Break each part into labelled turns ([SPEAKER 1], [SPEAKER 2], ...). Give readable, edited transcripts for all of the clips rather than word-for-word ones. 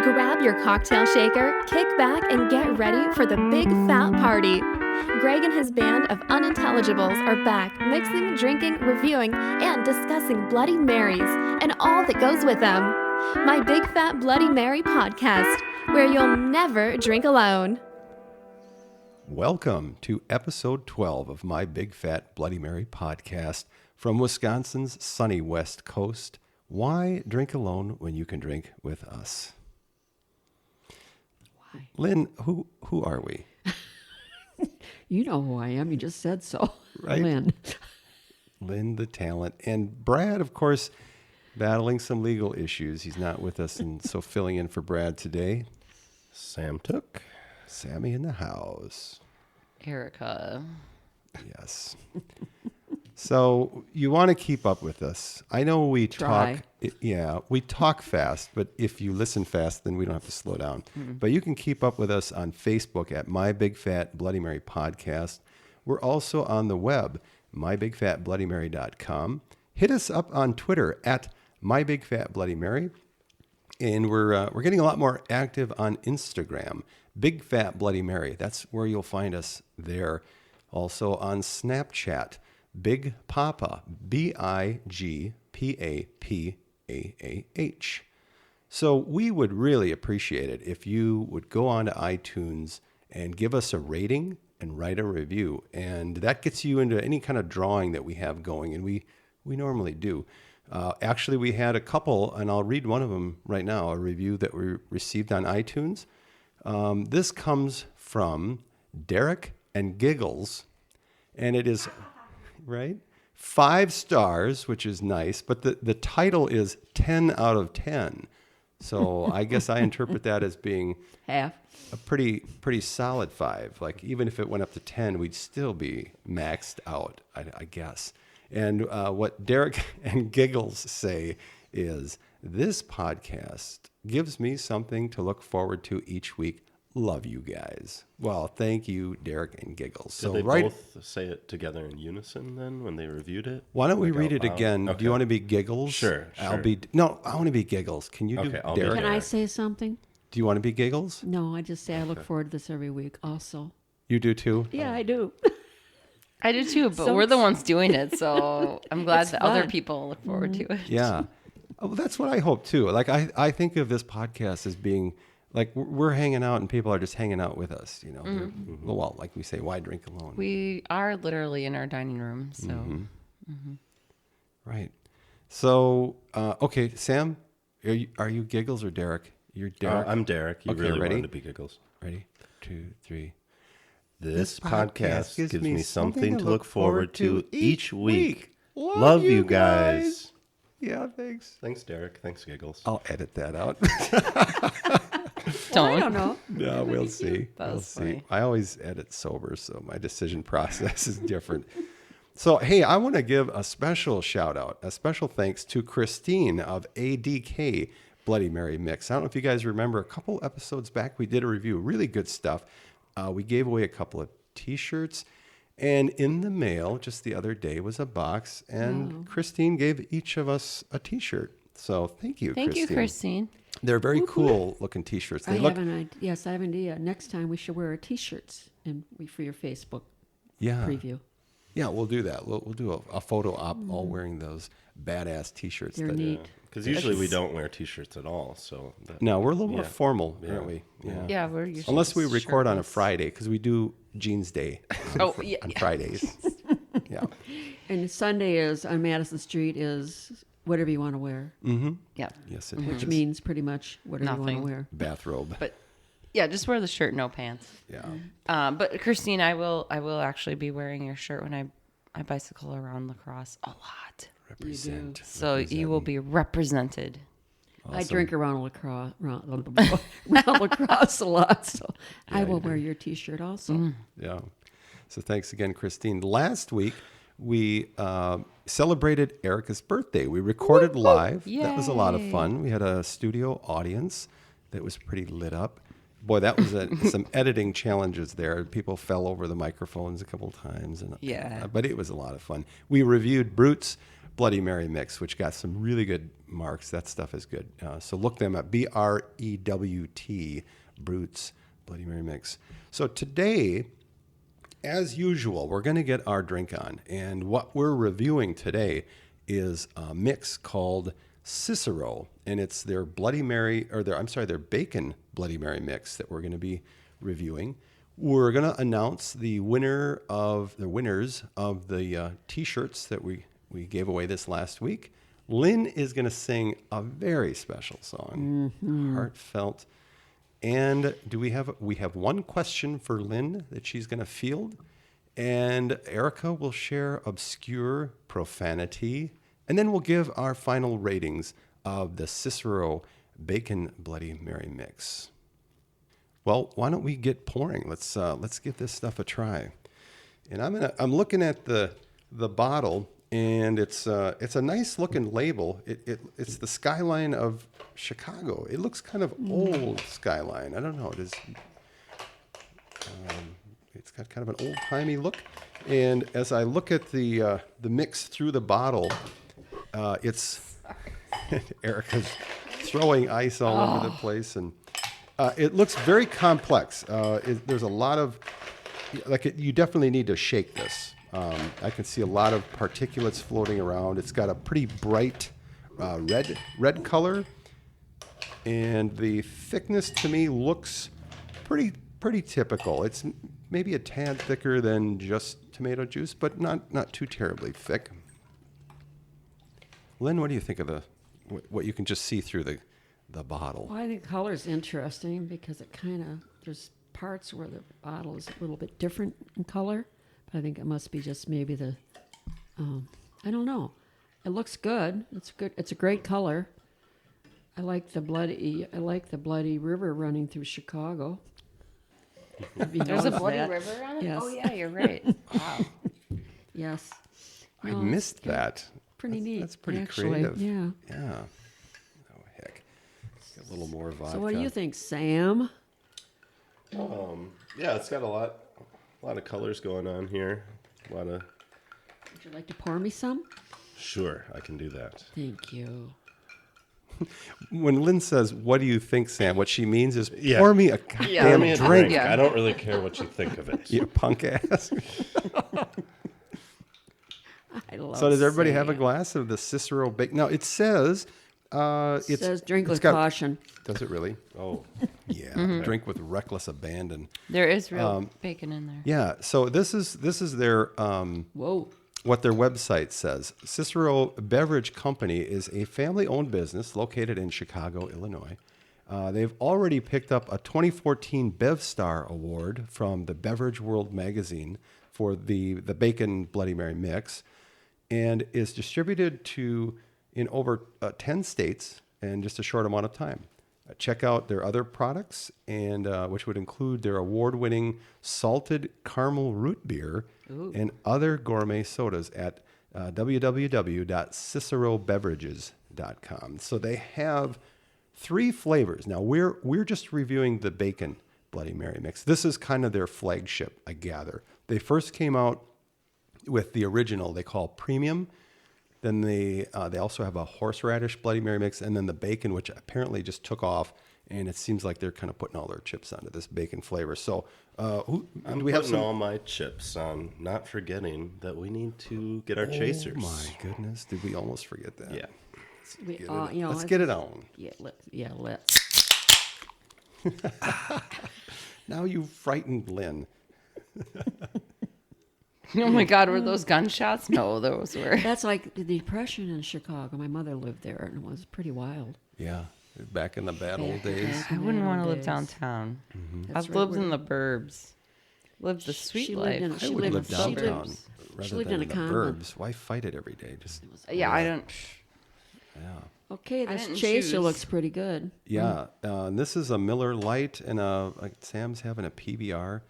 [SPEAKER 1] Grab your cocktail shaker, kick back, and get ready for the big fat party. Greg and his band of unintelligibles are back, mixing, drinking, reviewing, and discussing Bloody Marys and all that goes with them. My Big Fat Bloody Mary podcast, where you'll never drink alone.
[SPEAKER 2] Welcome to episode 12 of My Big Fat Bloody Mary podcast from Wisconsin's sunny West Coast. Why drink alone when you can drink with us?
[SPEAKER 3] Why?
[SPEAKER 2] Lynn, who are we?
[SPEAKER 3] You know who I am. You just said so.
[SPEAKER 2] Right. Lynn, the talent. And Brad, of course, battling some legal issues. He's not with us, and so filling in for Brad today.
[SPEAKER 4] Sam Took.
[SPEAKER 2] Sammy in the house.
[SPEAKER 5] Erica.
[SPEAKER 2] Yes. So you want to keep up with us. I know we
[SPEAKER 3] Try.
[SPEAKER 2] we talk fast, but if you listen fast, then we don't have to slow down.
[SPEAKER 3] Mm-hmm.
[SPEAKER 2] But you can keep up with us on Facebook at My Big Fat Bloody Mary Podcast. We're also on the web, mybigfatbloodymary.com. Hit us up on Twitter at My Big Fat Bloody Mary. And we're getting a lot more active on Instagram, Big Fat Bloody Mary. That's where you'll find us there. Also on Snapchat, Big Papa, BIGPAPAAH. So we would really appreciate it if you would go on to iTunes and give us a rating and write a review. And that gets you into any kind of drawing that we have going, and we normally do. Actually, we had a couple, and I'll read one of them right now, a review that we received on iTunes. This comes from Derek and Giggles, and it is, right, 5 stars, which is nice, but the title is 10 out of 10. So I guess I interpret that as being
[SPEAKER 3] Half.
[SPEAKER 2] a pretty solid 5. Like, even if it went up to 10, we'd still be maxed out, I guess. And what Derek and Giggles say is, this podcast gives me something to look forward to each week. Love you guys. Well, thank you, Derek and Giggles.
[SPEAKER 4] Did they both say it together in unison then when they reviewed it?
[SPEAKER 2] Why don't we
[SPEAKER 4] Like
[SPEAKER 2] read
[SPEAKER 4] out
[SPEAKER 2] it
[SPEAKER 4] loud?
[SPEAKER 2] again?
[SPEAKER 4] Okay.
[SPEAKER 2] Do you want to be Giggles?
[SPEAKER 4] Sure.
[SPEAKER 2] I want to be Giggles. Can you do
[SPEAKER 4] Okay, I'll be
[SPEAKER 2] Derek?
[SPEAKER 3] Can I say something?
[SPEAKER 2] Do you want to be Giggles?
[SPEAKER 3] No, I just say I look forward to this every week also.
[SPEAKER 2] You do too?
[SPEAKER 3] Yeah, I do.
[SPEAKER 5] I do too, but
[SPEAKER 3] So
[SPEAKER 5] we're the ones doing it, so I'm glad
[SPEAKER 3] It's
[SPEAKER 5] that other
[SPEAKER 3] fun.
[SPEAKER 5] people look forward to it.
[SPEAKER 2] Yeah. Well, that's what I hope too. Like, I think of this podcast as being like we're hanging out and people are just hanging out with us, you know. Well, like we say, why drink alone?
[SPEAKER 5] We are literally in our dining room, so
[SPEAKER 2] Right. So, okay, Sam, are you Giggles or Derek? You're Derek.
[SPEAKER 4] I'm Derek. You
[SPEAKER 2] Okay,
[SPEAKER 4] really
[SPEAKER 2] ready?
[SPEAKER 4] wanted to be Giggles.
[SPEAKER 2] Ready? 2, 3.
[SPEAKER 4] This podcast gives me something to look forward to each week. Love you guys.
[SPEAKER 2] Yeah, thanks.
[SPEAKER 4] Thanks, Derek. Thanks, Giggles.
[SPEAKER 2] I'll edit that out.
[SPEAKER 3] I don't know.
[SPEAKER 2] Yeah, we'll see.
[SPEAKER 5] That
[SPEAKER 2] We'll
[SPEAKER 5] was
[SPEAKER 2] see.
[SPEAKER 5] funny.
[SPEAKER 2] I always edit sober, so my decision process is different. So, hey, I want to give a special shout out, a special thanks to Christine of ADK Bloody Mary Mix. I don't know if you guys remember, a couple episodes back, we did a review, really good stuff. We gave away a couple of T-shirts, and in the mail just the other day was a box, and Christine gave each of us a T-shirt. So thank you,
[SPEAKER 5] thank
[SPEAKER 2] Christine.
[SPEAKER 5] you, Christine.
[SPEAKER 2] They're very cool looking T-shirts. They
[SPEAKER 3] I
[SPEAKER 2] look,
[SPEAKER 3] have an idea. Yes, I have an idea. Next time we should wear our T-shirts for your Facebook
[SPEAKER 2] yeah,
[SPEAKER 3] preview.
[SPEAKER 2] yeah, we'll do that. We'll do a photo op all wearing those badass T-shirts.
[SPEAKER 3] They're
[SPEAKER 2] that-
[SPEAKER 3] neat.
[SPEAKER 4] Because usually we don't wear T-shirts at all. So
[SPEAKER 2] No, we're a little more
[SPEAKER 4] Yeah.
[SPEAKER 2] formal,
[SPEAKER 4] Yeah.
[SPEAKER 2] aren't we? Yeah.
[SPEAKER 5] Yeah, we're usually
[SPEAKER 2] Unless we record on a
[SPEAKER 5] shirtless.
[SPEAKER 2] Friday, because we do Jeans Day
[SPEAKER 5] Oh, yeah,
[SPEAKER 2] on
[SPEAKER 5] yeah.
[SPEAKER 2] Fridays. Yeah.
[SPEAKER 3] And Sunday is on Madison Street is whatever you want to wear,
[SPEAKER 5] Yeah,
[SPEAKER 2] Yes, it
[SPEAKER 3] which
[SPEAKER 2] is.
[SPEAKER 3] means pretty much whatever you
[SPEAKER 5] Nothing.
[SPEAKER 3] want to wear.
[SPEAKER 2] Bathrobe.
[SPEAKER 5] but yeah, just wear the shirt, no pants.
[SPEAKER 2] Yeah.
[SPEAKER 5] But Christine, I will actually be wearing your shirt when I bicycle around lacrosse a lot.
[SPEAKER 2] Represent.
[SPEAKER 5] So you will be represented.
[SPEAKER 3] I drink around lacrosse a lot, so I will wear your T-shirt also.
[SPEAKER 2] Yeah. So thanks again, Christine. Last week, we celebrated Erica's birthday. We recorded live. That was a lot of fun. We had a studio audience that was pretty lit up. Boy, that was some editing challenges there. People fell over the microphones a couple times. And,
[SPEAKER 5] Yeah.
[SPEAKER 2] but it was a lot of fun. We reviewed Brute's Bloody Mary mix, which got some really good marks. That stuff is good. So look them up. BREWT, Brutes Bloody Mary mix. So today, as usual, we're going to get our drink on. And what we're reviewing today is a mix called Cicero. And it's their Bloody Mary, or their bacon Bloody Mary mix that we're going to be reviewing. We're going to announce the winners of the T-shirts that we gave away this last week. Lynn is going to sing a very special song, heartfelt. And we have one question for Lynn that she's going to field, and Erica will share obscure profanity, and then we'll give our final ratings of the Cicero Bacon Bloody Mary mix. Well, why don't we get pouring? Let's give this stuff a try. And I'm looking at the bottle, and it's a nice looking label. It's the skyline of Chicago. It looks kind of old skyline. I don't know. It is. It's got kind of an old timey look. And as I look at the mix through the bottle, it's Erica's throwing ice all over the place, and it looks very complex. There's a lot of you definitely need to shake this. I can see a lot of particulates floating around. It's got a pretty bright red color, and the thickness to me looks pretty typical. It's maybe a tad thicker than just tomato juice, but not too terribly thick. Lynn, what do you think of what you can just see through the bottle?
[SPEAKER 3] Well, I think color is interesting because it there's parts where the bottle is a little bit different in color. I think it must be just maybe I don't know. It looks good. It's good. It's a great color. I like the bloody river running through Chicago.
[SPEAKER 5] There's a bloody river on it?
[SPEAKER 3] Yes.
[SPEAKER 5] Oh, yeah, you're right. Wow.
[SPEAKER 3] Yes.
[SPEAKER 2] I missed that.
[SPEAKER 3] Pretty neat.
[SPEAKER 2] That's pretty
[SPEAKER 3] actually.
[SPEAKER 2] creative.
[SPEAKER 3] Yeah.
[SPEAKER 2] Yeah. Oh, heck. Get a little more vodka.
[SPEAKER 3] So what do you think, Sam?
[SPEAKER 4] Yeah, it's got a lot of colors going on here.
[SPEAKER 3] Would you like to pour me some?
[SPEAKER 4] Sure, I can do that.
[SPEAKER 3] Thank you.
[SPEAKER 2] When Lynn says, "What do you think, Sam?" what she means is,
[SPEAKER 4] Yeah.
[SPEAKER 2] pour me a
[SPEAKER 4] Pour
[SPEAKER 2] goddamn
[SPEAKER 4] me a
[SPEAKER 2] drink.
[SPEAKER 5] Yeah.
[SPEAKER 4] I don't really care what you think of it.
[SPEAKER 2] You punk ass.
[SPEAKER 3] I love
[SPEAKER 2] So does everybody have a
[SPEAKER 3] Sam.
[SPEAKER 2] glass of the Cicero bacon? Now it says,
[SPEAKER 3] It says drink with
[SPEAKER 2] got-
[SPEAKER 3] caution.
[SPEAKER 2] Does it really?
[SPEAKER 4] Oh,
[SPEAKER 2] Yeah. Drink with reckless abandon.
[SPEAKER 5] There is real bacon in there.
[SPEAKER 2] Yeah. So this is their
[SPEAKER 3] Whoa.
[SPEAKER 2] what their website says. Cicero Beverage Company is a family-owned business located in Chicago, Illinois. They've already picked up a 2014 BevStar Award from the Beverage World magazine for the Bacon Bloody Mary mix, and is distributed in over 10 states in just a short amount of time. Check out their other products, and which would include their award-winning salted caramel root beer and other gourmet sodas at www.cicerobeverages.com. So they have 3 flavors. Now we're just reviewing the bacon Bloody Mary mix. This is kind of their flagship, I gather. They first came out with the original they call Premium. Then they also have a horseradish Bloody Mary mix, and then the bacon, which apparently just took off, and it seems like they're kind of putting all their chips onto this bacon flavor. So, do we have
[SPEAKER 4] putting all my chips on, not forgetting that we need to get our chasers.
[SPEAKER 2] Oh my goodness! Did we almost forget that?
[SPEAKER 4] Yeah.
[SPEAKER 2] Let's get it on.
[SPEAKER 3] Yeah, let's.
[SPEAKER 2] Now you frightened Lynn.
[SPEAKER 5] Oh my God, were those gunshots? No, those were.
[SPEAKER 3] That's like the Depression in Chicago. My mother lived there, and it was pretty wild.
[SPEAKER 2] Yeah, back in the bad old
[SPEAKER 3] Back-
[SPEAKER 2] days.
[SPEAKER 3] back
[SPEAKER 5] I
[SPEAKER 3] in the
[SPEAKER 5] wouldn't
[SPEAKER 3] old
[SPEAKER 5] want to live
[SPEAKER 3] days.
[SPEAKER 5] downtown.
[SPEAKER 3] That's
[SPEAKER 5] I've
[SPEAKER 3] right
[SPEAKER 5] lived
[SPEAKER 3] where-
[SPEAKER 5] in the burbs. Lived the sweet
[SPEAKER 3] She
[SPEAKER 5] life.
[SPEAKER 3] lived in-
[SPEAKER 2] I
[SPEAKER 3] She
[SPEAKER 2] would
[SPEAKER 3] lived-
[SPEAKER 2] live
[SPEAKER 3] she
[SPEAKER 2] downtown
[SPEAKER 3] lived-
[SPEAKER 2] rather
[SPEAKER 3] she lived
[SPEAKER 2] than
[SPEAKER 3] in a
[SPEAKER 2] in the
[SPEAKER 3] convent.
[SPEAKER 2] burbs. Why fight it every day? Just
[SPEAKER 5] Yeah, I don't.
[SPEAKER 2] yeah.
[SPEAKER 3] Okay,
[SPEAKER 5] I
[SPEAKER 3] this
[SPEAKER 5] didn't
[SPEAKER 3] chaser
[SPEAKER 5] choose.
[SPEAKER 3] looks pretty good.
[SPEAKER 2] Yeah, and this is a Miller Lite, and Sam's having a PBR.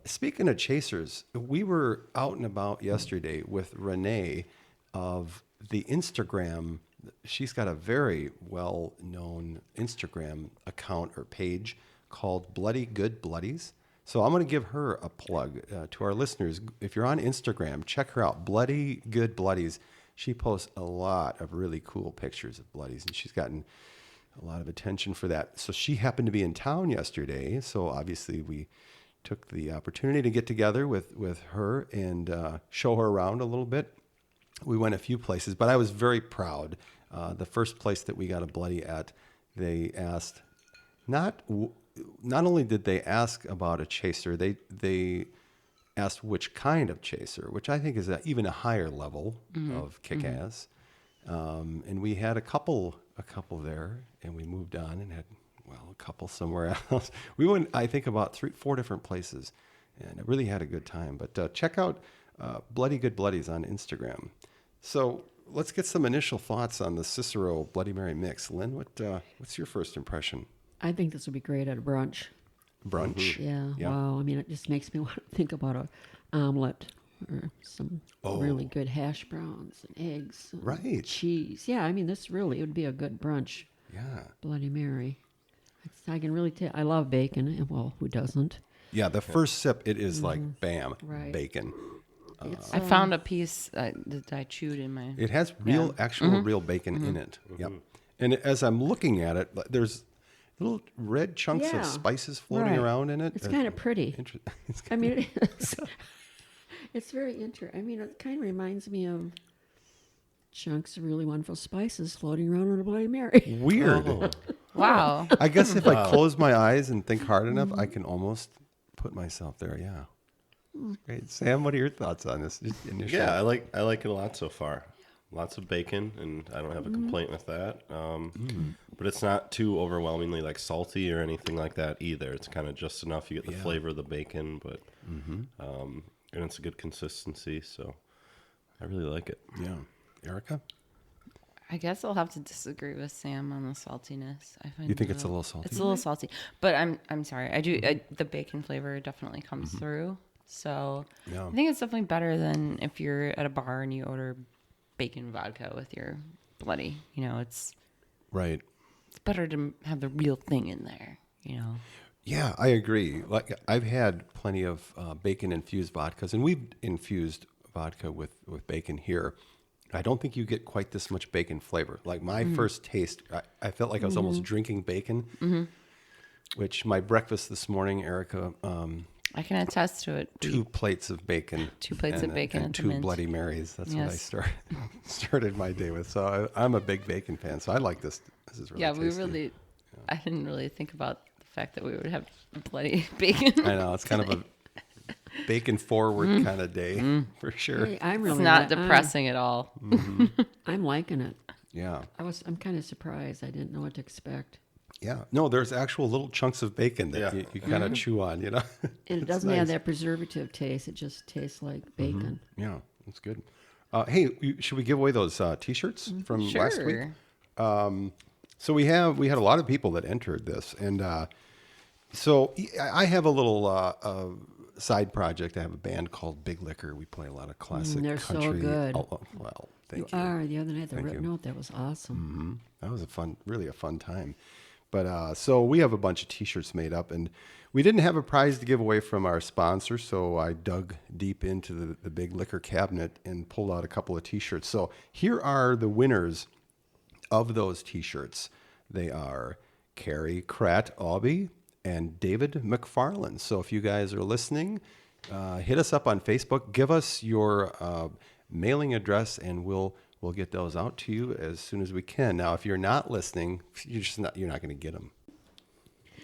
[SPEAKER 2] Speaking of chasers, we were out and about yesterday with Renee of the Instagram. She's got a very well-known Instagram account or page called Bloody Good Bloodies. So I'm going to give her a plug to our listeners. If you're on Instagram, check her out, Bloody Good Bloodies. she posts a lot of really cool pictures of bloodies, and she's gotten a lot of attention for that. So she happened to be in town yesterday, so obviously we took the opportunity to get together with her and show her around a little bit. We went a few places, but I was very proud. The first place that we got a bloody at, they asked, not only did they ask about a chaser, they asked which kind of chaser, which I think is even a higher level of kick-ass. And we had a couple there, and we moved on and had, a couple somewhere else. We went, I think, about 3-4 different places, and I really had a good time. But check out Bloody Good Bloodies on Instagram. So let's get some initial thoughts on the Cicero Bloody Mary mix. Lynn, what's your first impression?
[SPEAKER 3] I think this would be great at a brunch.
[SPEAKER 2] Brunch?
[SPEAKER 3] Yeah. Wow. I mean, it just makes me want to think about a omelet or some really good hash browns and eggs. And
[SPEAKER 2] Right.
[SPEAKER 3] cheese. Yeah, I mean, this really would be a good brunch.
[SPEAKER 2] Yeah.
[SPEAKER 3] Bloody Mary. I can really tell. I love bacon. And well, who doesn't?
[SPEAKER 2] Yeah, the first sip, it is like, bam,
[SPEAKER 3] Right.
[SPEAKER 2] bacon.
[SPEAKER 5] I found a piece that I chewed in my.
[SPEAKER 2] It has real, actual real bacon in it. Yep. And as I'm looking at it, there's little red chunks
[SPEAKER 3] Yeah.
[SPEAKER 2] of spices floating
[SPEAKER 3] Right.
[SPEAKER 2] around in it.
[SPEAKER 3] It's kind of pretty.
[SPEAKER 2] It's
[SPEAKER 3] I mean, it is. It's very interesting. I mean, it kind of reminds me of chunks of really wonderful spices floating around on a Bloody Mary.
[SPEAKER 2] weird.
[SPEAKER 5] Wow.
[SPEAKER 2] I guess if I close my eyes and think hard enough, I can almost put myself there. Yeah. Great. Sam, what are your thoughts on this? Just initial?
[SPEAKER 4] Yeah, I like it a lot so far. Lots of bacon, and I don't have a complaint with that. But it's not too overwhelmingly like salty or anything like that either. It's kind of just enough. You get the flavor of the bacon, but and it's a good consistency. So I really like it.
[SPEAKER 2] Yeah. Erica?
[SPEAKER 5] I guess I'll have to disagree with Sam on the saltiness. I find
[SPEAKER 2] You think it's a little salty?
[SPEAKER 5] It's a little salty, but I'm sorry. I do the bacon flavor definitely comes through. So
[SPEAKER 2] Yeah.
[SPEAKER 5] I think it's definitely better than if you're at a bar and you order bacon vodka with your bloody. It's
[SPEAKER 2] Right.
[SPEAKER 5] better to have the real thing in there.
[SPEAKER 2] Yeah, I agree. Like I've had plenty of bacon-infused vodkas, and we've infused vodka with bacon here. I don't think you get quite this much bacon flavor. Like my first taste, I felt like I was almost drinking bacon, which my breakfast this morning, Erica,
[SPEAKER 5] I can attest to it.
[SPEAKER 2] 2 plates of bacon.
[SPEAKER 5] 2 plates of bacon
[SPEAKER 2] and
[SPEAKER 5] at the
[SPEAKER 2] 2
[SPEAKER 5] Mint.
[SPEAKER 2] Bloody Marys. That's what I
[SPEAKER 5] Yes.
[SPEAKER 2] started my day with. So I'm a big bacon fan. So I like this. This is really
[SPEAKER 5] Yeah,
[SPEAKER 2] tasty.
[SPEAKER 5] I didn't really think about the fact that we would have bloody bacon.
[SPEAKER 2] I know. It's kind of a bacon-forward kind of day for sure.
[SPEAKER 3] Hey, I'm
[SPEAKER 5] It's
[SPEAKER 3] really
[SPEAKER 5] not
[SPEAKER 3] li-
[SPEAKER 5] depressing at all.
[SPEAKER 3] I'm liking it.
[SPEAKER 2] Yeah.
[SPEAKER 3] I'm kind of surprised. I didn't know what to expect.
[SPEAKER 2] Yeah. No, there's actual little chunks of bacon that
[SPEAKER 4] Yeah.
[SPEAKER 2] you kind of chew on,
[SPEAKER 3] And it
[SPEAKER 2] It's
[SPEAKER 3] doesn't have
[SPEAKER 2] nice.
[SPEAKER 3] that preservative taste. It just tastes like bacon.
[SPEAKER 2] Yeah, that's good. Hey, should we give away those T-shirts from last week?
[SPEAKER 5] Sure.
[SPEAKER 2] So we had a lot of people that entered this, and so I have a little side project. I have a band called Big Liquor. We play a lot of classic
[SPEAKER 3] they're so
[SPEAKER 2] country.
[SPEAKER 3] good.
[SPEAKER 2] Oh, well, thank
[SPEAKER 3] You
[SPEAKER 2] you.
[SPEAKER 3] are. The other night, the
[SPEAKER 2] Thank
[SPEAKER 3] rip
[SPEAKER 2] you.
[SPEAKER 3] note, that was awesome.
[SPEAKER 2] That was really a fun time. But so we have a bunch of T-shirts made up, and we didn't have a prize to give away from our sponsor, so I dug deep into the Big Liquor cabinet and pulled out a couple of T-shirts. So here are the winners of those T-shirts. They are Carrie Kratt-Aubie and David McFarland. So if you guys are listening, hit us up on Facebook. Give us your mailing address, and we'll get those out to you as soon as we can. Now, if you're not listening, you're not going to get them.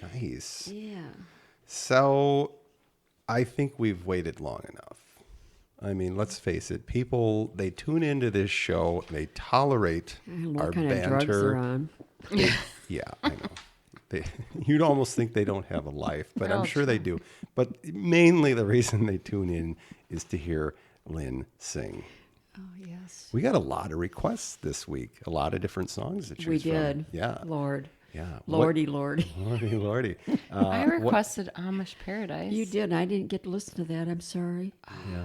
[SPEAKER 2] Nice.
[SPEAKER 3] Yeah.
[SPEAKER 2] So I think we've waited long enough. I mean, let's face it. People, they tune into this show. They tolerate
[SPEAKER 3] I don't know
[SPEAKER 2] our
[SPEAKER 3] what kind of drugs
[SPEAKER 2] banter.
[SPEAKER 3] they're on.
[SPEAKER 2] Yeah, I know. You'd almost think they don't have a life, but I'm sure they do. But mainly the reason they tune in is to hear Lynn sing.
[SPEAKER 3] Oh, yes.
[SPEAKER 2] We got a lot of requests this week, a lot of different songs to choose
[SPEAKER 3] We
[SPEAKER 2] from.
[SPEAKER 3] did.
[SPEAKER 2] Yeah.
[SPEAKER 3] Lord.
[SPEAKER 2] Yeah.
[SPEAKER 3] Lordy, Lordy.
[SPEAKER 2] Lordy, Lordy.
[SPEAKER 5] I requested Amish Paradise.
[SPEAKER 3] You did. I didn't get to listen to that. I'm sorry.
[SPEAKER 2] Yeah.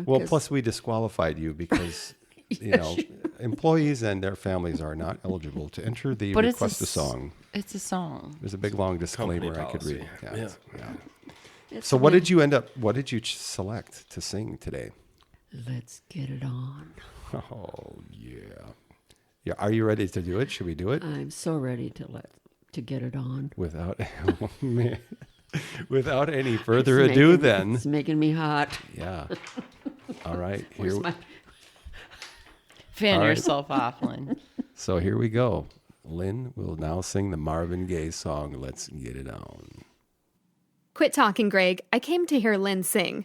[SPEAKER 2] Well,
[SPEAKER 3] 'cause-
[SPEAKER 2] plus we disqualified you because, employees and their families are not eligible to enter the
[SPEAKER 5] But
[SPEAKER 2] request a song.
[SPEAKER 5] It's a song.
[SPEAKER 2] There's a big long disclaimer I could
[SPEAKER 4] policy.
[SPEAKER 2] read. Yeah.
[SPEAKER 4] Yeah.
[SPEAKER 2] Yeah.
[SPEAKER 3] It's
[SPEAKER 2] So what
[SPEAKER 3] been-
[SPEAKER 2] did you select to sing today?
[SPEAKER 3] Let's get it on.
[SPEAKER 2] Oh, yeah. Yeah. Are you ready to do it? Should we do it?
[SPEAKER 3] I'm so ready to get it on.
[SPEAKER 2] Without, oh, man. Without any further
[SPEAKER 3] It's
[SPEAKER 2] ado,
[SPEAKER 3] making-
[SPEAKER 2] then.
[SPEAKER 3] It's making me hot.
[SPEAKER 2] Yeah. All right.
[SPEAKER 3] Where's my...
[SPEAKER 5] Fan
[SPEAKER 2] All right.
[SPEAKER 5] yourself off, Lynn.
[SPEAKER 2] So here we go. Lynn will now sing the Marvin Gaye song, Let's Get It On.
[SPEAKER 1] Quit talking, Greg. I came to hear Lynn sing.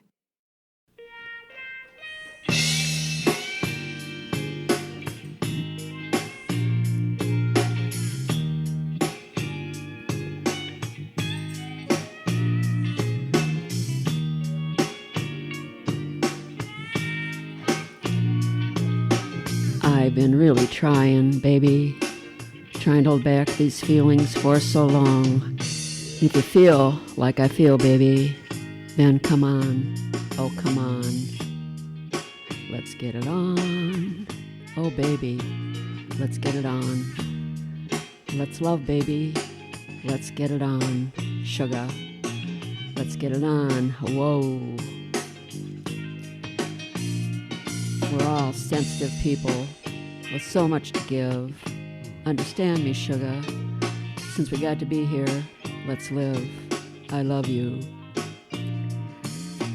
[SPEAKER 3] I've been really trying, baby. Trying to hold back these feelings for so long. If you feel like I feel, baby, then come on. Oh, come on. Let's get it on. Oh, baby, let's get it on. Let's love, baby. Let's get it on. Sugar. Let's get it on. Whoa. We're all sensitive people with so much to give. Understand me, sugar. Since we got to be here, let's live. I love you.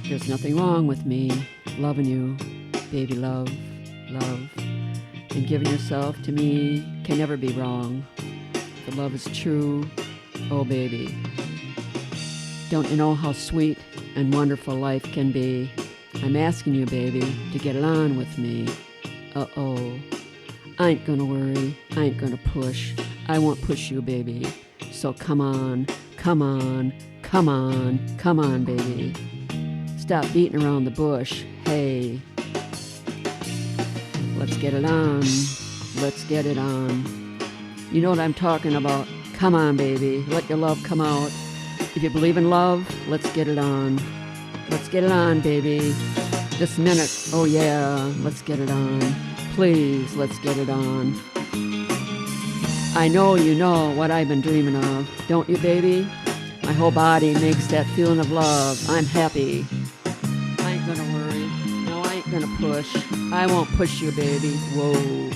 [SPEAKER 3] There's nothing wrong with me loving you, baby love, love. And giving yourself to me can never be wrong. The love is true, oh baby. Don't you know how sweet and wonderful life can be? I'm asking you, baby, to get it on with me. Uh-oh. I ain't gonna worry. I ain't gonna push. I won't push you, baby. So come on, come on, come on, come on, baby. Stop beating around the bush. Hey. Let's get it on. Let's get it on. You know what I'm talking about. Come on, baby. Let your love come out. If you believe in love, let's get it on. Let's get it on, baby. This minute, oh yeah, let's get it on. Please, let's get it on. I know you know what I've been dreaming of, don't you, baby? My whole body makes that feeling of love. I'm happy. I ain't gonna worry. No, I ain't gonna push. I won't push you, baby. Whoa.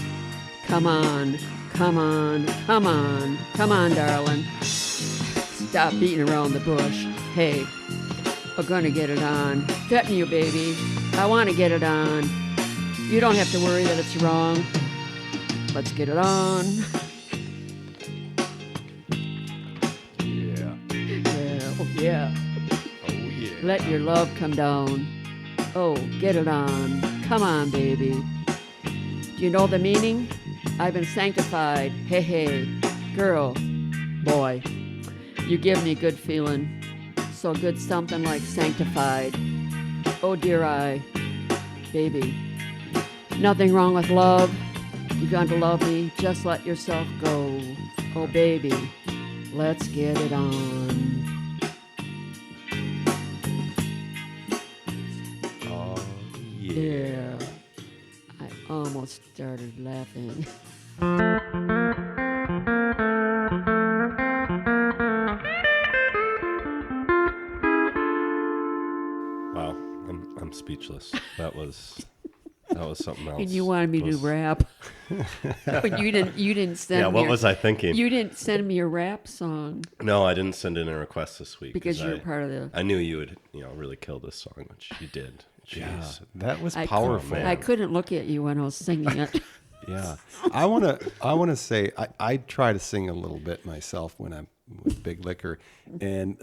[SPEAKER 3] Come on, come on, come on, come on, darling. Stop beating around the bush. Hey. We're gonna get it on. Petting you, baby. I wanna get it on. You don't have to worry that it's wrong. Let's get it on.
[SPEAKER 2] Yeah.
[SPEAKER 3] Yeah, oh yeah.
[SPEAKER 2] Oh, yeah.
[SPEAKER 3] Let your love come down. Oh, get it on. Come on, baby. Do you know the meaning? I've been sanctified. Hey, hey. Girl, boy. You give me good feeling. So good something like sanctified. Oh dear baby. Nothing wrong with love. You're going to love me. Just let yourself go. Oh baby, let's get it on.
[SPEAKER 2] Oh, yeah.
[SPEAKER 3] Yeah. I almost started laughing.
[SPEAKER 4] Wow, I'm speechless. That was something else.
[SPEAKER 3] And you wanted me
[SPEAKER 4] It was-
[SPEAKER 3] to rap. But you didn't send
[SPEAKER 4] Yeah,
[SPEAKER 3] me
[SPEAKER 4] what
[SPEAKER 3] your-
[SPEAKER 4] was I thinking?
[SPEAKER 3] You didn't send me a rap song
[SPEAKER 4] No, I didn't send in a request this week
[SPEAKER 3] because you're
[SPEAKER 4] I,
[SPEAKER 3] part of the
[SPEAKER 4] I knew you would, really kill this song, which you did. Jeez.
[SPEAKER 2] Yeah. That was
[SPEAKER 3] I-
[SPEAKER 2] powerful.
[SPEAKER 4] man.
[SPEAKER 3] I couldn't look at you when I was singing it.
[SPEAKER 2] Yeah, I wanna say I try to sing a little bit myself when I'm with Big Liquor, and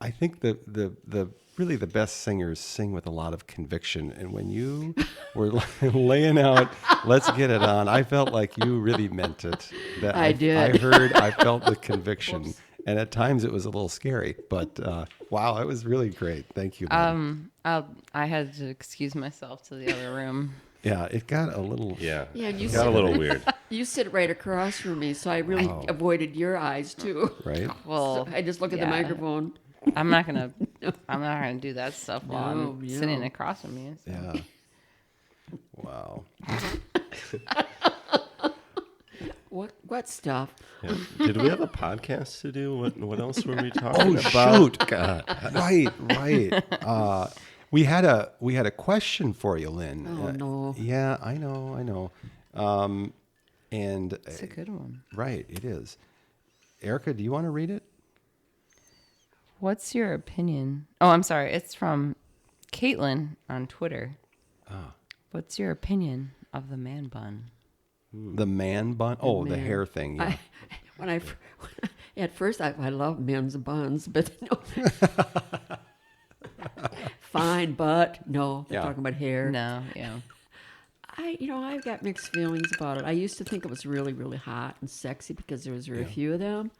[SPEAKER 2] I think the really the best singers sing with a lot of conviction. And when you were laying out, let's get it on, I felt like you really meant it. That
[SPEAKER 3] I did.
[SPEAKER 2] I felt the conviction, and at times it was a little scary. But wow, it was really great. Thank you. Lynn.
[SPEAKER 5] I had to excuse myself to the other room.
[SPEAKER 2] Yeah, it got a little.
[SPEAKER 4] Yeah,
[SPEAKER 3] Yeah, and you
[SPEAKER 4] it got a
[SPEAKER 3] said-
[SPEAKER 4] little weard.
[SPEAKER 3] You sit right across from me, so I really avoided your eyes too.
[SPEAKER 2] Right.
[SPEAKER 5] Well,
[SPEAKER 3] I just look at the
[SPEAKER 5] yeah.
[SPEAKER 3] microphone.
[SPEAKER 5] I'm not gonna do that stuff while
[SPEAKER 3] No,
[SPEAKER 5] I'm
[SPEAKER 3] no.
[SPEAKER 5] sitting across from you. So.
[SPEAKER 2] Yeah. Wow.
[SPEAKER 3] What stuff?
[SPEAKER 4] Yeah. Did we have a podcast to do? What else were we talking
[SPEAKER 2] Oh
[SPEAKER 4] about?
[SPEAKER 2] shoot! God. Right. We had a question for you, Lynn.
[SPEAKER 3] Oh, no.
[SPEAKER 2] Yeah, I know. And
[SPEAKER 5] It's a good one.
[SPEAKER 2] right, it is. Erica, do you want to read it?
[SPEAKER 5] What's your opinion? Oh, I'm sorry. It's from Caitlin on Twitter. What's your opinion of the man bun?
[SPEAKER 2] The man bun? Oh, the
[SPEAKER 3] man.
[SPEAKER 2] hair thing. Yeah.
[SPEAKER 3] At first I love men's buns, but no. Fine, but no, they're
[SPEAKER 2] Yeah.
[SPEAKER 3] talking about hair.
[SPEAKER 5] No, yeah.
[SPEAKER 3] I've got mixed feelings about it. I used to think it was really, really hot and sexy because there was very few of them,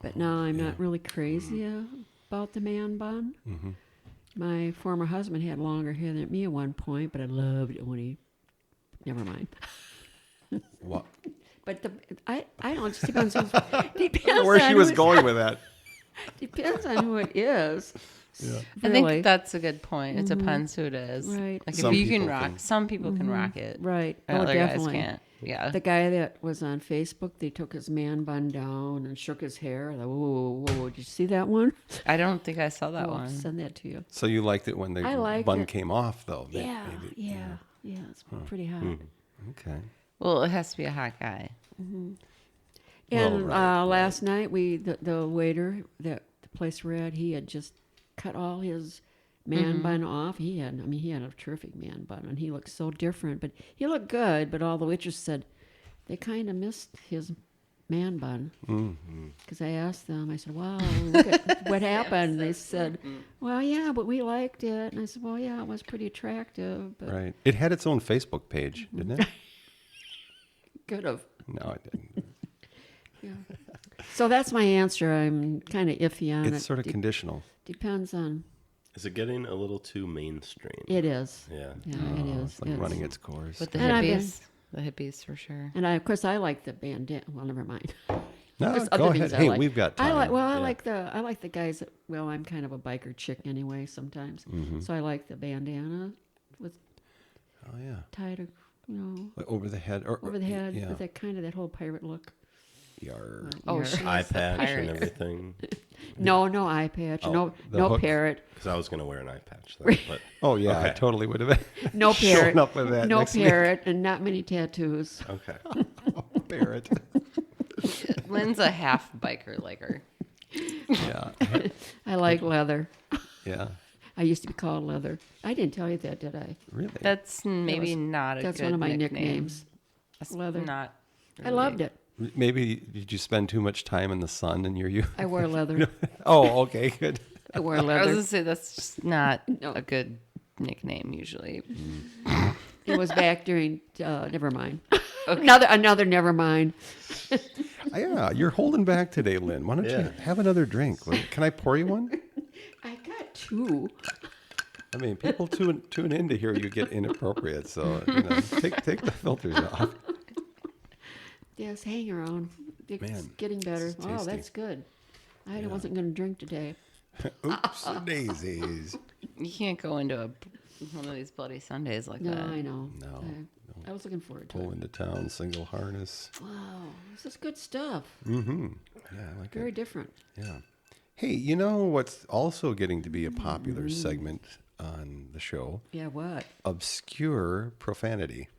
[SPEAKER 3] but now I'm not really crazy about the man bun.
[SPEAKER 2] Mm-hmm.
[SPEAKER 3] My former husband had longer hair than me at one point, but I loved it when he. Never mind.
[SPEAKER 2] What?
[SPEAKER 3] But I don't know. It just depends. Depends
[SPEAKER 2] Where
[SPEAKER 3] on
[SPEAKER 2] she was
[SPEAKER 3] who-
[SPEAKER 2] going with that.
[SPEAKER 3] Depends on who it is.
[SPEAKER 2] Yeah.
[SPEAKER 5] I
[SPEAKER 3] Really.
[SPEAKER 5] think that's a good point. It depends who it is.
[SPEAKER 3] Right.
[SPEAKER 5] Like
[SPEAKER 2] Some
[SPEAKER 5] if you can
[SPEAKER 2] people
[SPEAKER 5] rock,
[SPEAKER 2] can.
[SPEAKER 5] some people can rock it.
[SPEAKER 3] Right.
[SPEAKER 5] And
[SPEAKER 3] Oh,
[SPEAKER 5] other
[SPEAKER 3] definitely.
[SPEAKER 5] guys can't. Yeah.
[SPEAKER 3] The guy that was on Facebook, they took his man bun down and shook his hair. I thought, whoa. Did you see that one?
[SPEAKER 5] I don't think I saw that
[SPEAKER 3] I'll
[SPEAKER 5] one.
[SPEAKER 3] send that to you.
[SPEAKER 2] So you liked it when the
[SPEAKER 3] I liked
[SPEAKER 2] bun
[SPEAKER 3] it.
[SPEAKER 2] came off, though?
[SPEAKER 3] Yeah.
[SPEAKER 2] Maybe.
[SPEAKER 3] It's pretty hot.
[SPEAKER 2] Okay.
[SPEAKER 5] Well, it has to be a hot guy.
[SPEAKER 3] And
[SPEAKER 2] right.
[SPEAKER 3] last night, the waiter that the place we're at, he had just cut all his man bun off. He had a terrific man bun, and he looked so different. But he looked good. But all the waitress said they kind of missed his man bun. Because I asked them, I said, "Wow, look at what happened." They said, "Well, yeah, but we liked it." And I said, "Well, yeah, it was pretty attractive, but
[SPEAKER 2] Right. It had its own Facebook page, didn't it?
[SPEAKER 3] could have."
[SPEAKER 2] No, it didn't.
[SPEAKER 3] Yeah. So that's my answer. I'm kind of iffy on it.
[SPEAKER 2] It's sort of conditional.
[SPEAKER 3] Depends on.
[SPEAKER 4] Is it getting a little too mainstream?
[SPEAKER 3] It is.
[SPEAKER 4] Yeah.
[SPEAKER 3] Yeah, it is.
[SPEAKER 2] It's like running its course.
[SPEAKER 5] With the
[SPEAKER 3] And I've been-
[SPEAKER 5] hippies. The hippies for sure.
[SPEAKER 3] And of course, I like the bandana. Well, never mind.
[SPEAKER 2] No,
[SPEAKER 3] There's
[SPEAKER 2] go
[SPEAKER 3] other
[SPEAKER 2] ahead.
[SPEAKER 3] things I
[SPEAKER 2] Hey,
[SPEAKER 3] like.
[SPEAKER 2] we've got time.
[SPEAKER 3] I
[SPEAKER 2] Yeah.
[SPEAKER 3] like the guys that. Well, I'm kind of a biker chick anyway. Sometimes, so I like the bandana with
[SPEAKER 2] Oh, yeah.
[SPEAKER 3] tied,
[SPEAKER 2] Like over the head. Or,
[SPEAKER 3] over the head
[SPEAKER 2] Yeah.
[SPEAKER 3] with that whole pirate look.
[SPEAKER 2] Yar.
[SPEAKER 5] Oh,
[SPEAKER 3] Your-
[SPEAKER 5] she
[SPEAKER 4] Eye
[SPEAKER 5] was the
[SPEAKER 4] patch and
[SPEAKER 5] pirate.
[SPEAKER 4] everything.
[SPEAKER 3] No eye patch.
[SPEAKER 2] Oh, the
[SPEAKER 3] no
[SPEAKER 2] hook.
[SPEAKER 3] parrot.
[SPEAKER 4] Because I was going to wear an eye patch. Then, but
[SPEAKER 2] Oh, yeah. I
[SPEAKER 4] Okay.
[SPEAKER 2] totally would have been.
[SPEAKER 3] No
[SPEAKER 2] showing
[SPEAKER 3] parrot.
[SPEAKER 2] up with that
[SPEAKER 3] No
[SPEAKER 2] next week.
[SPEAKER 3] parrot, and not many tattoos.
[SPEAKER 4] okay.
[SPEAKER 2] Parrot.
[SPEAKER 5] Lynn's a half biker like her.
[SPEAKER 2] Yeah.
[SPEAKER 3] I like leather.
[SPEAKER 2] Yeah.
[SPEAKER 3] I used to be called Leather. I didn't tell you that, did I?
[SPEAKER 2] Really?
[SPEAKER 5] That's maybe not a
[SPEAKER 3] That's
[SPEAKER 5] good
[SPEAKER 3] one of my
[SPEAKER 5] nickname.
[SPEAKER 3] nicknames.
[SPEAKER 5] That's
[SPEAKER 3] Leather.
[SPEAKER 5] Not.
[SPEAKER 3] I loved it.
[SPEAKER 2] Maybe did you spend too much time in the sun in your youth?
[SPEAKER 3] I wore leather.
[SPEAKER 2] Oh, okay, good.
[SPEAKER 3] I wore
[SPEAKER 5] I was
[SPEAKER 3] leather.
[SPEAKER 5] gonna say that's just not
[SPEAKER 3] No.
[SPEAKER 5] a good nickname usually.
[SPEAKER 3] It was back during. Never mind. Another. Never mind.
[SPEAKER 2] Yeah, you're holding back today, Lynn. Why don't
[SPEAKER 4] Yeah.
[SPEAKER 2] you have another drink? Can I pour you one?
[SPEAKER 3] I got two.
[SPEAKER 2] I mean, people tune in to hear you get inappropriate, so take the filters off.
[SPEAKER 3] Yes, hang around. It's
[SPEAKER 2] Man,
[SPEAKER 3] getting better.
[SPEAKER 2] it's
[SPEAKER 3] Oh,
[SPEAKER 2] tasty.
[SPEAKER 3] that's good. I wasn't going to drink today.
[SPEAKER 2] Oops, daisies.
[SPEAKER 5] You can't go into one of these bloody Sundays like
[SPEAKER 3] No,
[SPEAKER 5] that.
[SPEAKER 3] I know.
[SPEAKER 2] No,
[SPEAKER 3] I was looking forward to
[SPEAKER 2] Pull
[SPEAKER 3] it.
[SPEAKER 2] into town, single harness.
[SPEAKER 3] Wow, this is good stuff.
[SPEAKER 2] Mm-hmm. Yeah, I like
[SPEAKER 3] Very
[SPEAKER 2] it.
[SPEAKER 3] different.
[SPEAKER 2] Yeah. Hey, you know what's also getting to be a popular segment on the show?
[SPEAKER 3] Yeah, what?
[SPEAKER 2] Obscure profanity.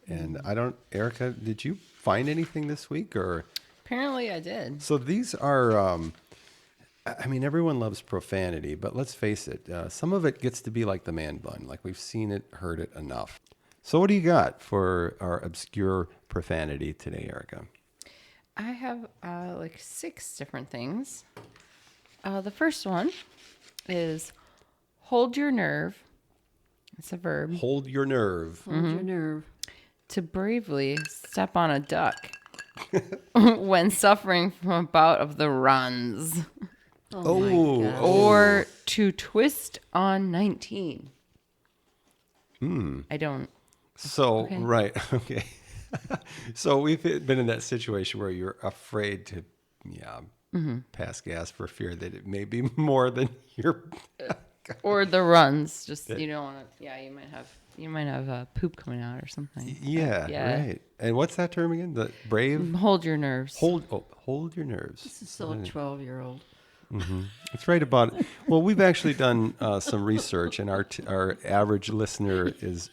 [SPEAKER 2] And I don't, Erica, did you find anything this week or?
[SPEAKER 5] Apparently, I did.
[SPEAKER 2] So these are, I mean, everyone loves profanity, but let's face it, some of it gets to be like the man bun. Like we've seen it, heard it enough. So what do you got for our obscure profanity today, Erica?
[SPEAKER 5] I have like 6 different things. The first one is hold your nerve. It's a verb.
[SPEAKER 2] Hold your nerve.
[SPEAKER 3] Hold your nerve.
[SPEAKER 5] To bravely step on a duck when suffering from a bout of the runs.
[SPEAKER 3] Oh, my God.
[SPEAKER 5] Or to twist on 19. I don't.
[SPEAKER 2] So,
[SPEAKER 5] Okay.
[SPEAKER 2] right. Okay. So we've been in that situation where you're afraid to, pass gas for fear that it may be more than your.
[SPEAKER 5] Or the runs. Just, you don't want to. Yeah, you might have poop coming out or something.
[SPEAKER 2] Yeah,
[SPEAKER 5] Yeah.
[SPEAKER 2] right. And what's that term again? The brave?
[SPEAKER 5] Hold your nerves.
[SPEAKER 2] Hold your nerves.
[SPEAKER 3] This is so 12-year-old.
[SPEAKER 2] It's right about. Well, we've actually done some research, and our average listener is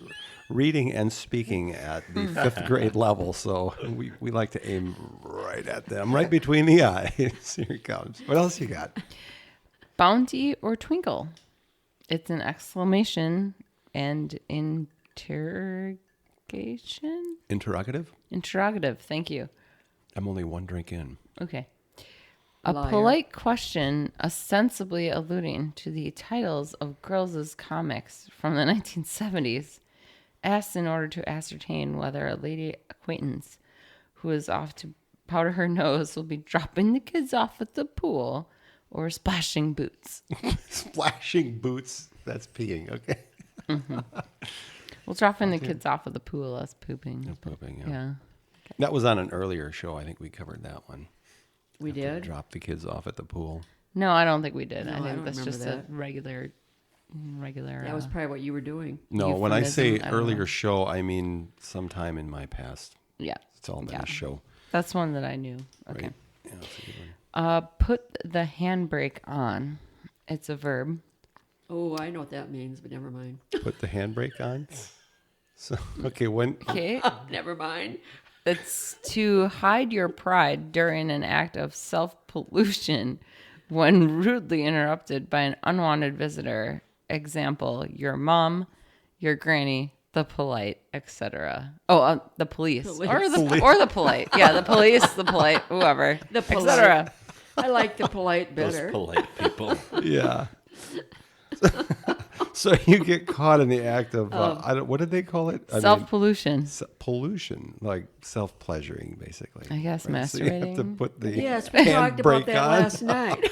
[SPEAKER 2] reading and speaking at the 5th grade level. So we like to aim right at them, right between the eyes. Here it comes. What else you got?
[SPEAKER 5] Bounty or twinkle? It's an exclamation and interrogation.
[SPEAKER 2] Interrogative.
[SPEAKER 5] Interrogative. Thank you.
[SPEAKER 2] I'm only one drink in.
[SPEAKER 5] Okay. A
[SPEAKER 3] Liar.
[SPEAKER 5] polite question ostensibly alluding to the titles of girls' comics from the 1970s, asked in order to ascertain whether a lady acquaintance who is off to powder her nose will be dropping the kids off at the pool or splashing boots.
[SPEAKER 2] Splashing boots. That's peeing. Okay.
[SPEAKER 5] Well, dropping the kids off at the pool, that's pooping.
[SPEAKER 2] Pooping.
[SPEAKER 5] Yeah.
[SPEAKER 2] That was on an earlier show. I think we covered that one.
[SPEAKER 3] We did.
[SPEAKER 2] Drop the kids off at the pool.
[SPEAKER 5] No, I don't think we did.
[SPEAKER 3] No,
[SPEAKER 5] I
[SPEAKER 3] I
[SPEAKER 5] think
[SPEAKER 3] don't
[SPEAKER 5] that's
[SPEAKER 3] remember
[SPEAKER 5] just
[SPEAKER 3] that.
[SPEAKER 5] a regular.
[SPEAKER 3] That was probably what you were doing.
[SPEAKER 2] No, when I say
[SPEAKER 5] Euphemism, I don't
[SPEAKER 2] earlier
[SPEAKER 5] know.
[SPEAKER 2] show, I mean sometime in my past.
[SPEAKER 5] Yeah.
[SPEAKER 2] It's all been
[SPEAKER 5] Yeah.
[SPEAKER 2] a show.
[SPEAKER 5] That's one that I knew. Okay.
[SPEAKER 2] Right? Yeah, that's a good one.
[SPEAKER 5] Put the handbrake on. It's a verb.
[SPEAKER 3] Oh, I know what that means, but never mind.
[SPEAKER 2] Put the handbrake on. So okay, when
[SPEAKER 5] Okay.
[SPEAKER 3] Never mind.
[SPEAKER 5] It's to hide your pride during an act of self-pollution when rudely interrupted by an unwanted visitor. Example, your mom, your granny, the polite, etc. Oh, the police. Or the polite. Yeah, the police, the polite, whoever,
[SPEAKER 3] The polite.
[SPEAKER 5] etc.
[SPEAKER 3] I like the polite
[SPEAKER 4] Those
[SPEAKER 3] better.
[SPEAKER 4] polite people.
[SPEAKER 2] yeah. So you get caught in the act of what did they call it? I mean,
[SPEAKER 5] Self-pollution.
[SPEAKER 2] pollution, like self-pleasuring, basically.
[SPEAKER 5] I guess
[SPEAKER 2] So you have to
[SPEAKER 5] masturbating.
[SPEAKER 2] put the
[SPEAKER 3] Yes, we talked about
[SPEAKER 2] handbrake
[SPEAKER 3] that
[SPEAKER 2] on.
[SPEAKER 3] last night.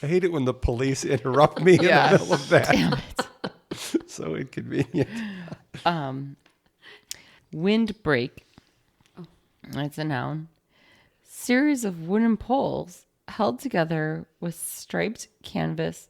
[SPEAKER 2] I hate it when the police interrupt me
[SPEAKER 5] Yeah.
[SPEAKER 2] in the middle of that.
[SPEAKER 5] Damn it.
[SPEAKER 2] So inconvenient.
[SPEAKER 5] Windbreak. That's a noun. Series of wooden poles held together with striped canvas,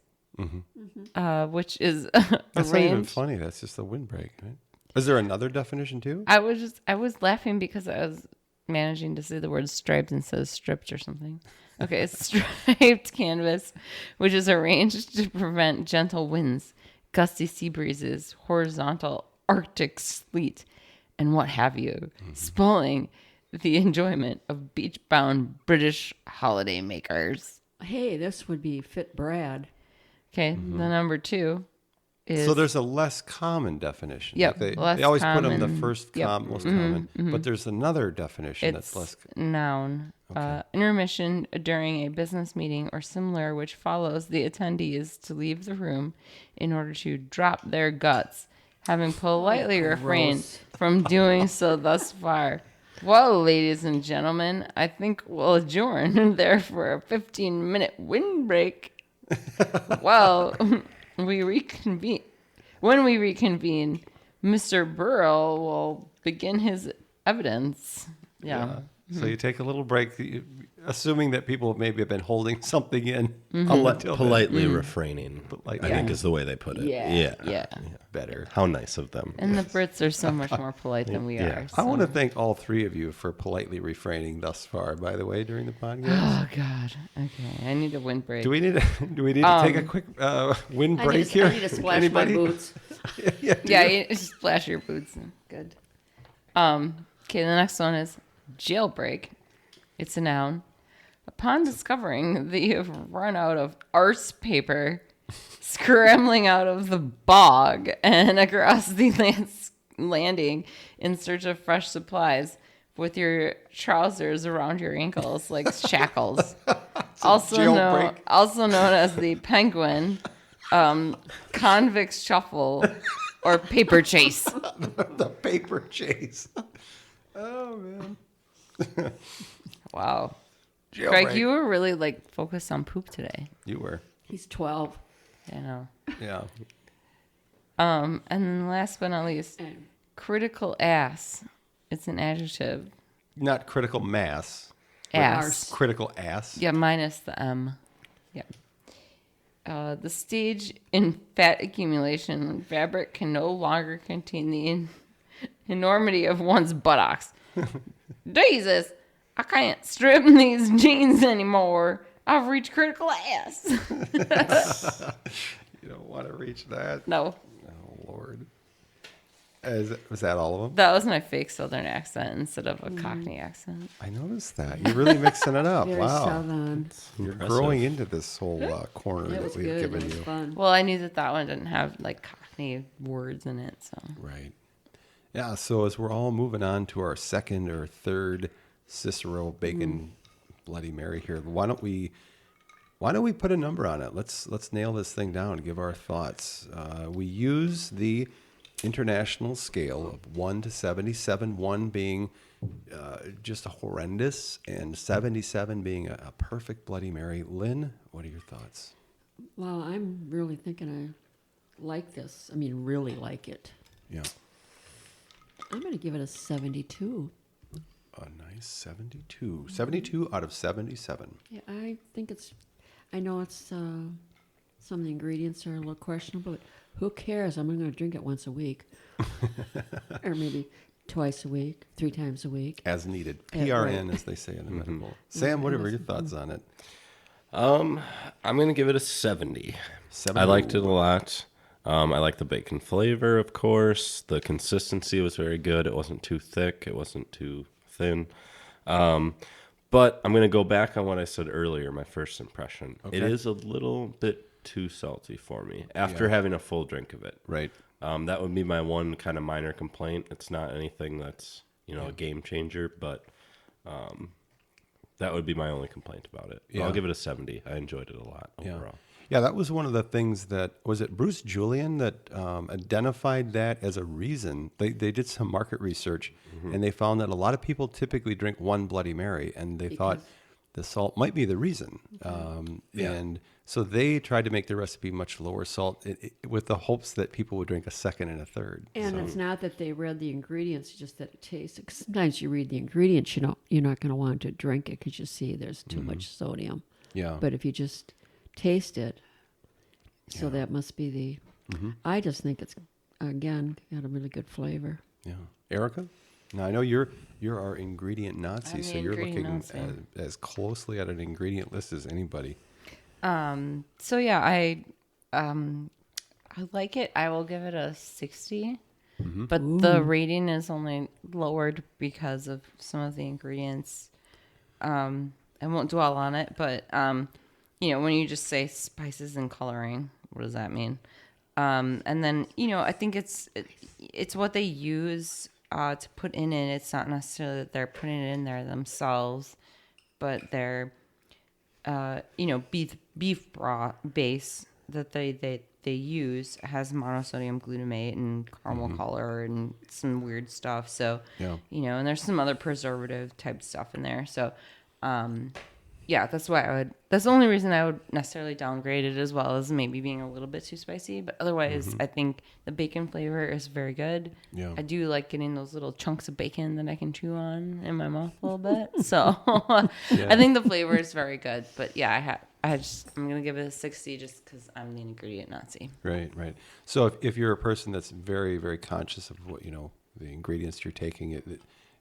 [SPEAKER 5] which is
[SPEAKER 2] That's not even
[SPEAKER 5] arranged.
[SPEAKER 2] funny. That's just the windbreak, right? Is there another definition too?
[SPEAKER 5] I was laughing because I was managing to say the word striped instead of stripped or something. Okay, it's striped canvas, which is arranged to prevent gentle winds, gusty sea breezes, horizontal Arctic sleet, and what have you, spoiling the enjoyment of beach-bound British holiday makers.
[SPEAKER 3] Hey, this would be fit Brad.
[SPEAKER 5] Okay, the number 2 is
[SPEAKER 2] So there's a less common definition.
[SPEAKER 5] Yep,
[SPEAKER 2] Like
[SPEAKER 5] less
[SPEAKER 2] they always put them the
[SPEAKER 5] common.
[SPEAKER 2] first
[SPEAKER 5] Yep.
[SPEAKER 2] most common, but there's another definition
[SPEAKER 5] it's
[SPEAKER 2] that's less.
[SPEAKER 5] noun. Intermission during a business meeting or similar, which follows the attendees to leave the room in order to drop their guts, having politely refrained from doing so thus far. Well, ladies and gentlemen, I think we'll adjourn there for a 15-minute windbreak. Well, we reconvene. When we reconvene, Mr. Burrell will begin his evidence. Yeah.
[SPEAKER 2] So you take a little break, assuming that people maybe have been holding something in.
[SPEAKER 4] Politely refraining,
[SPEAKER 2] Like,
[SPEAKER 4] I think is the way they put it.
[SPEAKER 5] Yeah.
[SPEAKER 2] better.
[SPEAKER 4] How nice of them.
[SPEAKER 5] And the Brits are so much more polite than we are.
[SPEAKER 2] I want to thank all three of you for politely refraining thus far, by the way, during the podcast.
[SPEAKER 5] Oh God. Okay, I need a windbreak.
[SPEAKER 2] Do we need to take a quick wind break here?
[SPEAKER 3] I need to splash
[SPEAKER 2] Anybody?
[SPEAKER 3] my boots.
[SPEAKER 5] Yeah, you just splash your boots. Good. Okay, the next one is jailbreak. It's a noun. Upon discovering that you have run out of arse paper, scrambling out of the bog and across the landing in search of fresh supplies with your trousers around your ankles like shackles. also known as the penguin, convict shuffle, or paper chase.
[SPEAKER 2] The paper chase. Oh man.
[SPEAKER 5] Wow.
[SPEAKER 2] Jailbreak.
[SPEAKER 5] Greg, you were really like focused on poop today.
[SPEAKER 2] You were.
[SPEAKER 3] He's 12.
[SPEAKER 5] I know.
[SPEAKER 2] Yeah.
[SPEAKER 5] And then last but not least,
[SPEAKER 3] And
[SPEAKER 5] critical ass. It's an adjective.
[SPEAKER 2] Not critical mass.
[SPEAKER 5] Ass.
[SPEAKER 2] Critical ass.
[SPEAKER 5] Yeah, minus the M. Yeah. The stage in fat accumulation when fabric can no longer contain the enormity of one's buttocks. Jesus, I can't strip these jeans anymore. I've reached critical mass.
[SPEAKER 2] You don't want to reach that.
[SPEAKER 5] No,
[SPEAKER 2] Oh, Lord. Was that all of them?
[SPEAKER 5] that was my fake Southern accent instead of a Cockney accent.
[SPEAKER 2] I noticed that. You're really mixing it up.
[SPEAKER 3] Very
[SPEAKER 2] Wow.
[SPEAKER 3] southern.
[SPEAKER 2] You're
[SPEAKER 4] Impressive.
[SPEAKER 2] growing into this whole corner
[SPEAKER 3] It
[SPEAKER 2] that
[SPEAKER 3] was
[SPEAKER 2] we've
[SPEAKER 3] good.
[SPEAKER 2] given
[SPEAKER 3] It was
[SPEAKER 2] you.
[SPEAKER 3] fun.
[SPEAKER 5] Well, I knew that one didn't have like Cockney words in it, so.
[SPEAKER 2] Right. Yeah. So as we're all moving on to our second or third Cicero Bacon Bloody Mary here, why don't we put a number on it? Let's nail this thing down and give our thoughts. We use the international scale of 1 to 77, 1 being just a horrendous, and 77 being a perfect Bloody Mary. Lynn, what are your thoughts?
[SPEAKER 3] Well, I'm really thinking I like this. I mean, really like it.
[SPEAKER 2] Yeah.
[SPEAKER 3] I'm going to give it a 72.
[SPEAKER 2] A nice 72. 72 out of 77.
[SPEAKER 3] Yeah, I think it's. I know it's some of the ingredients are a little questionable, but who cares? I'm going to drink it once a week, or maybe twice a week, 3 times a week.
[SPEAKER 2] As needed.
[SPEAKER 3] Yeah,
[SPEAKER 2] PRN,
[SPEAKER 3] right.
[SPEAKER 2] as they say in the medical. Sam, what are your thoughts on it?
[SPEAKER 4] I'm going to give it a 70.
[SPEAKER 2] 70.
[SPEAKER 4] I liked it a lot. I like the bacon flavor, of course. The consistency was very good. It wasn't too thick. It wasn't too thin. But I'm going to go back on what I said earlier, my first impression. It
[SPEAKER 2] Okay.
[SPEAKER 4] is a little bit too salty for me after
[SPEAKER 2] Yeah.
[SPEAKER 4] having a full drink of it.
[SPEAKER 2] Right.
[SPEAKER 4] That would be my one kind of minor complaint. It's not anything that's, a game changer, but that would be my only complaint about it.
[SPEAKER 2] Yeah.
[SPEAKER 4] I'll give it a 70. I enjoyed it a lot
[SPEAKER 2] Yeah.
[SPEAKER 4] overall.
[SPEAKER 2] Yeah, that was one of the things that, was it Bruce Julian that identified that as a reason? They did some market research and they found that a lot of people typically drink one Bloody Mary and they thought the salt might be the reason. And so they tried to make the recipe much lower salt with the hopes that people would drink a second and a third.
[SPEAKER 3] And it's not that they read the ingredients, it's just that it tastes. 'Cause sometimes you read the ingredients, you're not going to want to drink it because you see there's too much sodium.
[SPEAKER 2] Yeah.
[SPEAKER 3] But if you just taste it, so that must be the. I just think it's again got a really good flavor.
[SPEAKER 2] Yeah. Erica? Now, I know you're our ingredient Nazi,
[SPEAKER 5] I'm
[SPEAKER 2] so
[SPEAKER 5] the
[SPEAKER 2] you're looking
[SPEAKER 5] ingredient
[SPEAKER 2] as closely at an ingredient list as anybody.
[SPEAKER 5] So yeah, I like it. I will give it a 60. But the rating is only lowered because of some of the ingredients. I won't dwell on it, but when you just say spices and coloring, what does that mean? And then I think it's what they use to put in it. It's not necessarily that they're putting it in there themselves, but they're beef broth base that they use has monosodium glutamate and caramel color and some weird stuff. So
[SPEAKER 2] Yeah.
[SPEAKER 5] and there's some other preservative type stuff in there. So that's why that's the only reason I would necessarily downgrade it, as well as maybe being a little bit too spicy. But otherwise, I think the bacon flavor is very good.
[SPEAKER 2] Yeah.
[SPEAKER 5] I do like getting those little chunks of bacon that I can chew on in my mouth a little bit. So I think the flavor is very good. But yeah, I'm going to give it a 60 just because I'm the ingredient Nazi.
[SPEAKER 2] Right, right. So if you're a person that's very, very conscious of what, the ingredients you're taking,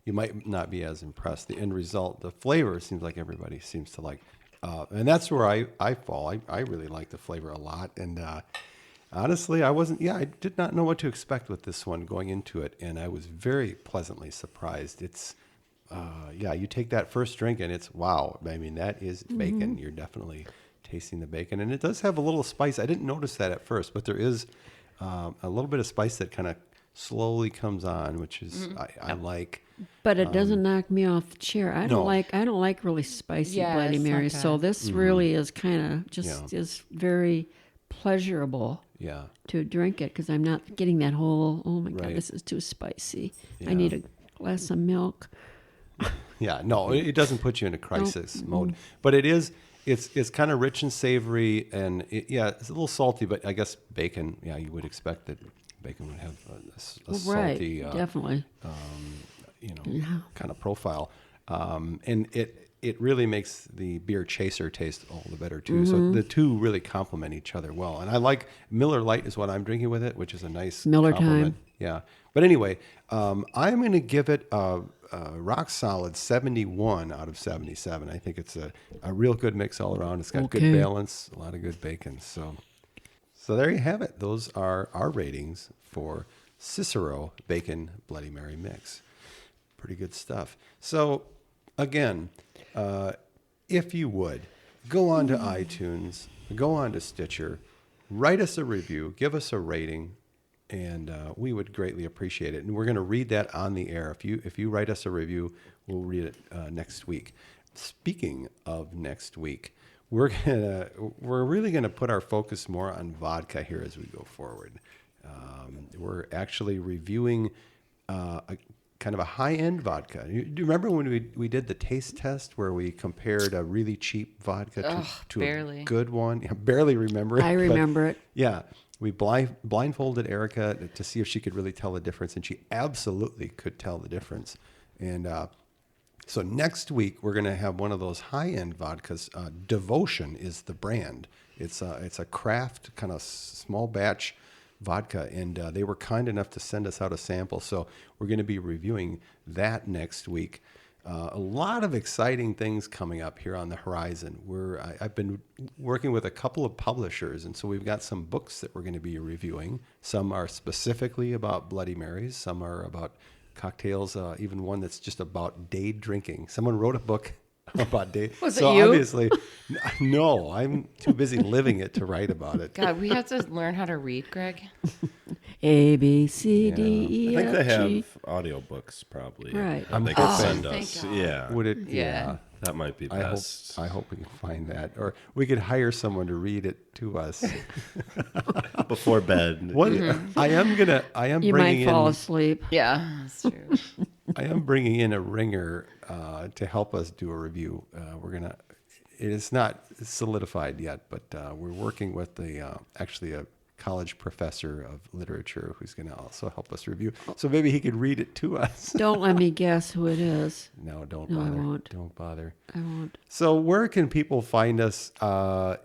[SPEAKER 2] you might not be as impressed. The end result, the flavor seems like everybody seems to like. And that's where I fall. I really like the flavor a lot. And honestly, I did not know what to expect with this one going into it. And I was very pleasantly surprised. It's, you take that first drink and it's, wow. I mean, that is bacon. You're definitely tasting the bacon. And it does have a little spice. I didn't notice that at first, but there is a little bit of spice that kind of slowly comes on, which is, I like.
[SPEAKER 3] But it doesn't knock me off the chair. I don't like really spicy
[SPEAKER 5] Yeah,
[SPEAKER 3] Bloody
[SPEAKER 5] it's not
[SPEAKER 3] Marys. So
[SPEAKER 5] bad.
[SPEAKER 3] this really is kind of just is very pleasurable
[SPEAKER 2] Yeah.
[SPEAKER 3] to drink it because I'm not getting that whole, oh my God,
[SPEAKER 2] Right.
[SPEAKER 3] this is too spicy.
[SPEAKER 2] Yeah.
[SPEAKER 3] I need a glass of milk.
[SPEAKER 2] Yeah, no, it doesn't put you in a crisis mode, but it's kind of rich and savory, and it's a little salty, but I guess bacon. Yeah, you would expect that bacon would have a salty,
[SPEAKER 3] Right, definitely.
[SPEAKER 2] kind of profile, and it really makes the beer chaser taste all the better too. So the two really complement each other well, and I like Miller Lite is what I'm drinking with it, which is a nice
[SPEAKER 3] Miller
[SPEAKER 2] complement.
[SPEAKER 3] Time.
[SPEAKER 2] Yeah, but anyway, I'm going to give it rock solid 71 out of 77. I think it's a real good mix all around. It's got
[SPEAKER 3] Okay.
[SPEAKER 2] good balance, a lot of good bacon. So there you have it. Those are our ratings for Cicero Bacon Bloody Mary Mix. Pretty good stuff. So again, if you would, go on to iTunes, go on to Stitcher, write us a review, give us a rating, and we would greatly appreciate it. And we're going to read that on the air. If you write us a review, we'll read it next week. Speaking of next week, we're really gonna put our focus more on vodka here as we go forward. We're actually reviewing a kind of a high-end vodka. Do you remember when we did the taste test where we compared a really cheap vodka to
[SPEAKER 5] barely.
[SPEAKER 2] a good one? I barely remember it.
[SPEAKER 3] I
[SPEAKER 2] but
[SPEAKER 3] remember it.
[SPEAKER 2] yeah, we blindfolded Erica to see if she could really tell the difference, and she absolutely could tell the difference. And so next week we're going to have one of those high-end vodkas. Devotion is the brand. It's a craft kind of small batch vodka, and they were kind enough to send us out a sample. So we're going to be reviewing that next week. A lot of exciting things coming up here on the horizon. I've been working with a couple of publishers, and so we've got some books that we're going to be reviewing. Some are specifically about Bloody Marys. Some are about cocktails, even one that's just about day drinking. Someone wrote a book about day.
[SPEAKER 5] Was it
[SPEAKER 2] so
[SPEAKER 5] you?
[SPEAKER 2] obviously, no, I'm too busy living it to write about it.
[SPEAKER 5] God, we have to learn how to read, Greg.
[SPEAKER 3] A, B, C, D, E,
[SPEAKER 4] I think they
[SPEAKER 3] F,
[SPEAKER 4] have
[SPEAKER 3] G.
[SPEAKER 4] audiobooks probably.
[SPEAKER 3] Right.
[SPEAKER 4] That they
[SPEAKER 2] I'm
[SPEAKER 4] can
[SPEAKER 2] hoping.
[SPEAKER 4] send
[SPEAKER 5] Thank
[SPEAKER 4] us.
[SPEAKER 5] God.
[SPEAKER 4] Yeah.
[SPEAKER 2] Would it?
[SPEAKER 5] Yeah.
[SPEAKER 4] That might be
[SPEAKER 2] I
[SPEAKER 4] best.
[SPEAKER 2] hope we can find that, or we could hire someone to read it to us.
[SPEAKER 4] Before bed.
[SPEAKER 2] What I am
[SPEAKER 3] You
[SPEAKER 2] bringing
[SPEAKER 3] might fall
[SPEAKER 2] in
[SPEAKER 3] asleep.
[SPEAKER 5] Yeah, that's true.
[SPEAKER 2] I am bringing in a ringer to help us do a review. It is not solidified yet, but we're working with actually a college professor of literature who's going to also help us review. So maybe he could read it to us.
[SPEAKER 3] Don't let me guess who it is.
[SPEAKER 2] No, don't
[SPEAKER 3] No, I
[SPEAKER 2] bother.
[SPEAKER 3] won't.
[SPEAKER 2] Don't bother.
[SPEAKER 3] I won't.
[SPEAKER 2] So where can people find us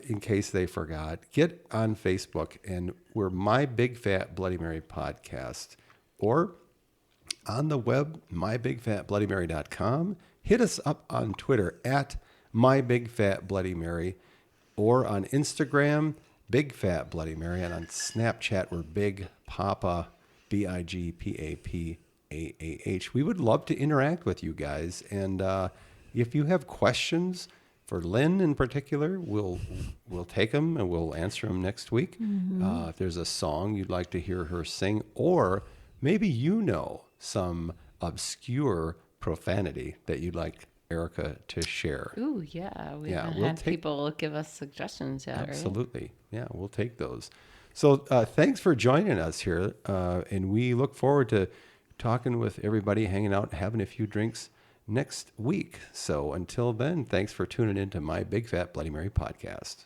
[SPEAKER 2] in case they forgot? Get on Facebook, and we're My Big Fat Bloody Mary Podcast, or on the web, mybigfatbloodymary.com. Hit us up on Twitter at mybigfatbloodymary, or on Instagram, Big Fat Bloody Mary, and on Snapchat, we're Big Papa, BIGPAPAAH. We would love to interact with you guys, and if you have questions for Lynn in particular, we'll take them and we'll answer them next week. If there's a song you'd like to hear her sing, or maybe you know some obscure profanity that you'd like Erica to share.
[SPEAKER 5] Ooh, yeah. We
[SPEAKER 2] Yeah,
[SPEAKER 5] haven't
[SPEAKER 2] we'll
[SPEAKER 5] had
[SPEAKER 2] take-
[SPEAKER 5] people give us suggestions yet, right?
[SPEAKER 2] Absolutely. Yeah, we'll take those. So thanks for joining us here. And we look forward to talking with everybody, hanging out, having a few drinks next week. So until then, thanks for tuning in to My Big Fat Bloody Mary Podcast.